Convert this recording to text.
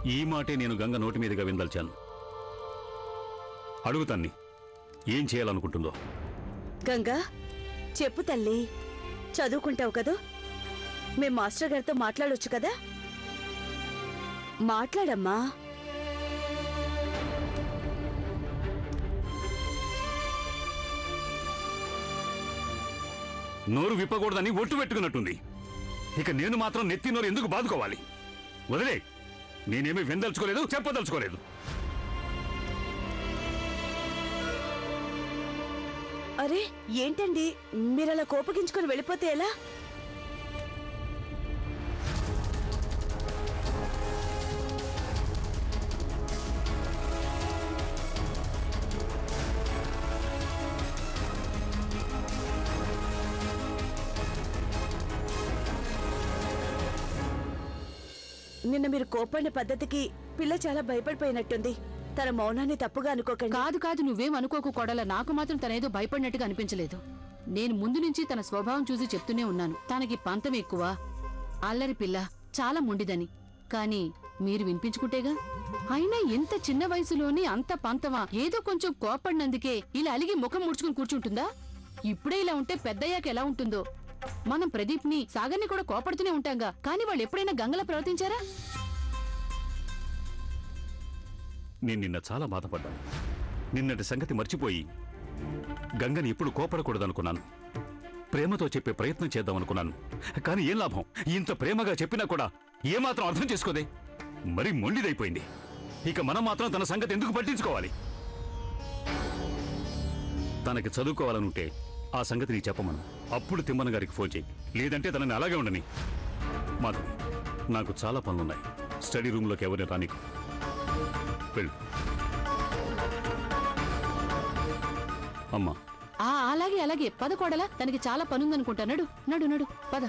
ఈ మాటే నేను గంగ నోటి మీదుగా విందల్చాను. అడుగుతాన్ని ఏం చేయాలనుకుంటుందో. గంగా చెప్పు తల్లి, చదువుకుంటావు కదా, మేం మాస్టర్ గారితో మాట్లాడొచ్చు కదా. మాట్లాడమ్మా. నోరు విప్పకూడదని ఒట్టు పెట్టుకున్నట్టుంది. ఇక నేను మాత్రం నెత్తి నోరు ఎందుకు బాదుకోవాలి? వదిలే, నేనేమీ విందల్చుకోలేదు, చెప్పదలుచుకోలేదు. అరే ఏంటండి మీరలా కోపగించుకొని వెళ్ళిపోతే ఎలా? నిన్న మీరు కోపడిన పద్ధతికి పిల్ల చాలా భయపడిపోయినట్టుంది. తన మౌనాన్ని తప్పుగా అనుకోకండి. కాదు కాదు, నువ్వేం అనుకోకు కోడల. నాకు మాత్రం తనేదో భయపడినట్టుగా అనిపించలేదు. నేను ముందు నుంచి తన స్వభావం చూసి చెప్తూనే ఉన్నాను, తనకి పంతం ఎక్కువ, అల్లరి పిల్ల, చాలా మొండిదని. కాని మీరు వినిపించుకుంటేగా. అయినా ఇంత చిన్న వయసులోనే అంత పంతమా? ఏదో కొంచెం కోపడినందుకే ఇలా అలిగి ముఖం ముడుచుకుని కూర్చుంటుందా? ఇప్పుడే ఇలా ఉంటే పెద్దయ్యాక ఎలా ఉంటుందో. మనం ప్రదీప్ ని, సాగర్ని కూడా కోపడుతూనే ఉంటాంగా, కానీ వాళ్ళు ఎప్పుడైనా గంగలా ప్రవర్తించారా? నేను నిన్న చాలా బాధపడ్డాను. నిన్నటి సంగతి మర్చిపోయి గంగని ఎప్పుడు కోపడకూడదనుకున్నాను. ప్రేమతో చెప్పే ప్రయత్నం చేద్దామనుకున్నాను. కానీ ఏం లాభం? ఇంత ప్రేమగా చెప్పినా కూడా ఏమాత్రం అర్థం చేసుకోదే. మరీ మొండిదైపోయింది. ఇక మనం మాత్రం తన సంగతి ఎందుకు పట్టించుకోవాలి? తనకి చదువుకోవాలనుంటే ఆ సంగతి నీ చెప్పమను. అప్పుడు తిమ్మన్న గారికి ఫోన్ చేయి. లేదంటే తనని అలాగే ఉండని. మాధవి, నాకు చాలా పనులున్నాయి. స్టడీ రూమ్లోకి ఎవరిని రానికు. వెళ్ళు. అమ్మా. అలాగే అలాగే, పద కోడలా. తనకి చాలా పనుందనుకుంటా. నడు నడు నడు, పద.